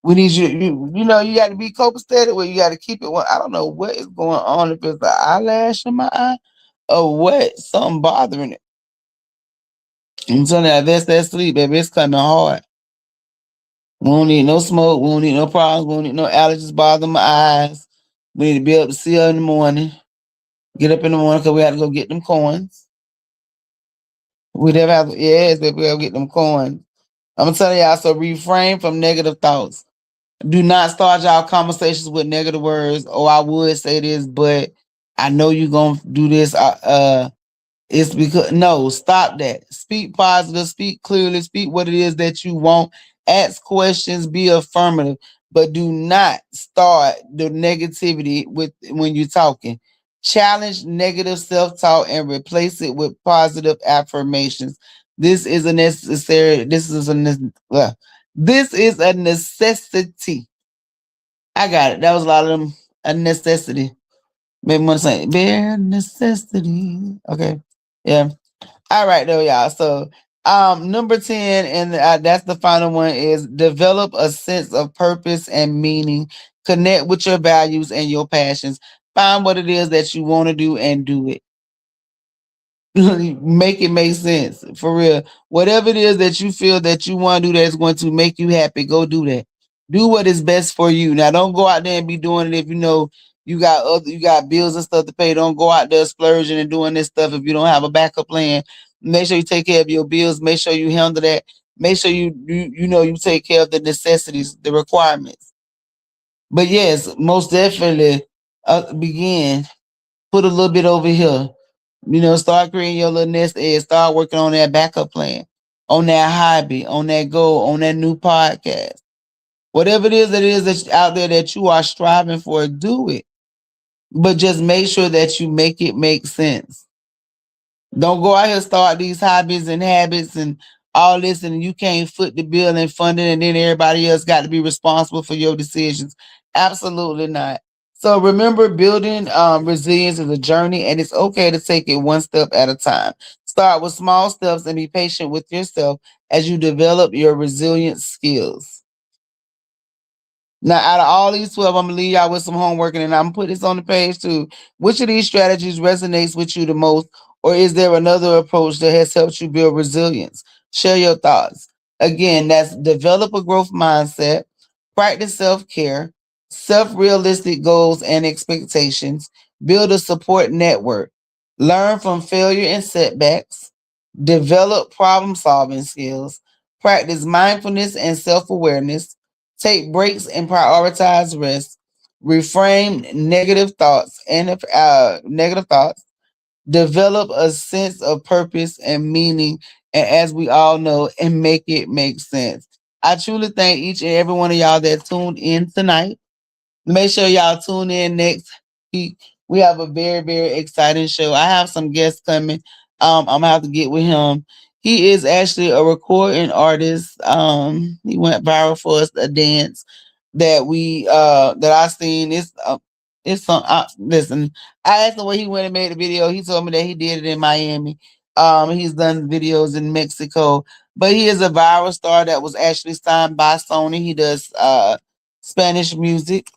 Speaker 1: We need you got to be copacetic where you got to keep it. I don't know what is going on, if it's the eyelash in my eye or what, something bothering it. I'm telling you, that's that sleep, baby. It's coming hard. We don't need no smoke. We don't need no problems. We don't need no allergies bothering my eyes. We need to be able to see her in the morning. Get up in the morning because we have to go get them coins. We never have to, yes, baby, we have to get them coins. I'm telling y'all, so refrain from negative thoughts. Do not start y'all conversations with negative words. Oh, I would say this, but I know you're gonna do this. It's because no, stop that. Speak positive, speak clearly, speak what it is that you want. Ask questions, be affirmative, but do not start the negativity with when you're talking. Challenge negative self-talk and replace it with positive affirmations. This is a necessary. This is a necessity. I got it. That was a lot of them. A necessity. Maybe want to say bare necessity. Okay. Yeah. All right, though, y'all. So, number 10, and that's the final one, is develop a sense of purpose and meaning. Connect with your values and your passions. Find what it is that you want to do and do it. Make it make sense for real. Whatever it is that you feel that you want to do that's going to make you happy, go do that. Do what is best for you. Now, don't go out there and be doing it if you got bills and stuff to pay. Don't go out there splurging and doing this stuff if you don't have a backup plan. Make sure you take care of your bills. Make sure you handle that. Make sure you take care of the necessities, the requirements. But yes, most definitely begin. Put a little bit over here. Start creating your little nest egg. Start working on that backup plan, on that hobby, on that goal, on that new podcast. Whatever it is that's out there that you are striving for, do it. But just make sure that you make it make sense. Don't go out here start these hobbies and habits and all this, and you can't foot the bill and fund it, and then everybody else got to be responsible for your decisions. Absolutely not. So remember, building resilience is a journey, and it's okay to take it one step at a time. Start with small steps and be patient with yourself as you develop your resilient skills. Now, out of all these 12, I'm gonna leave y'all with some homework, and then I'm gonna put this on the page too. Which of these strategies resonates with you the most, or is there another approach that has helped you build resilience? Share your thoughts. Again, that's develop a growth mindset, practice self-care, self-realistic goals and expectations, build a support network, learn from failure and setbacks, develop problem-solving skills, practice mindfulness and self-awareness, take breaks and prioritize rest, reframe negative thoughts, develop a sense of purpose and meaning, and as we all know, and make it make sense. I truly thank each and every one of y'all that tuned in tonight. Make sure y'all tune in next week. We have a very, very exciting show. I have some guests coming. I'm gonna have to get with him. He is actually a recording artist. He went viral for us a dance that I seen. It's some listen. I asked him where he went and made the video. He told me that he did it in Miami. He's done videos in Mexico, but he is a viral star that was actually signed by Sony. He does Spanish music.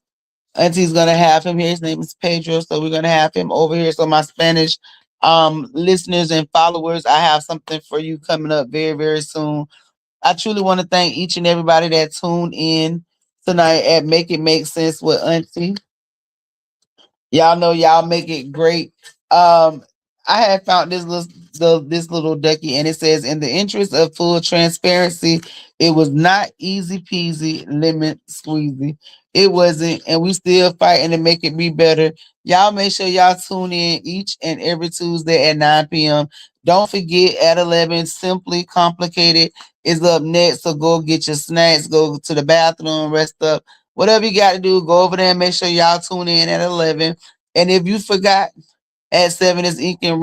Speaker 1: Auntie's gonna have him here. His name is Pedro, so we're gonna have him over here. So my Spanish listeners and followers, I have something for you coming up very, very soon. I truly want to thank each and everybody that tuned in tonight at Make It Make Sense with Auntie. Y'all know y'all make it great. I had found this little ducky, and it says, "In the interest of full transparency, it was not easy peasy lemon squeezy. It wasn't, and we still fighting to make it be better. Y'all make sure y'all tune in each and every Tuesday at 9 p.m. Don't forget at 11, Simply Complicated is up next. So go get your snacks, go to the bathroom, rest up. Whatever you got to do, go over there and make sure y'all tune in at 11. And if you forgot, at 7 is Ink and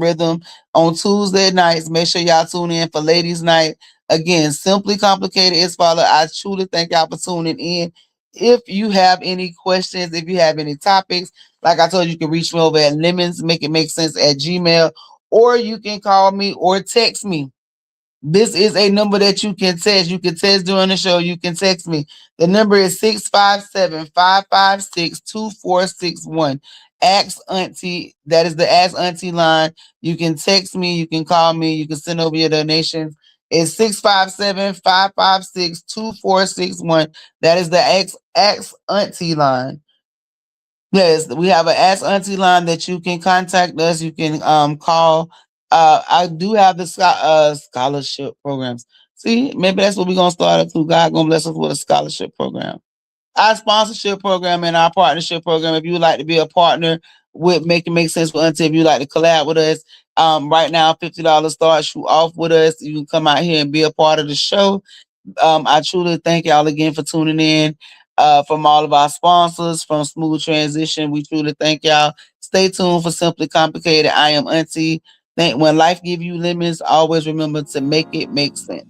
Speaker 1: Rhythm on Tuesday nights. Make sure y'all tune in for Ladies Night. Again, Simply Complicated is followed. I truly thank y'all for tuning in. If you have any questions, if you have any topics, like I told you, you can reach me over at lemons, make it make sense at Gmail, or you can call me or text me. This is a number that you can text. You can text during the show. You can text me. The number is 657-556-2461. Ask Auntie. That is the Ask Auntie line. You can text me. You can call me. You can send over your donations. It's 657-556-2461. That is the Ask Auntie line. Yes, we have an Ask Auntie line that you can contact us. You can call. I do have the scholarship programs. See, maybe that's what we're gonna start up through. God gonna bless us with a scholarship program. Our sponsorship program and our partnership program. If you would like to be a partner with Make It Make Sense for Auntie, if you like to collab with us, right now $50 starts you off with us. You can come out here and be a part of the show. I truly thank y'all again for tuning in. From all of our sponsors, from Smooth Transition, we truly thank y'all. Stay tuned for Simply Complicated. I am Auntie. When life give you lemons, always remember to make it make sense.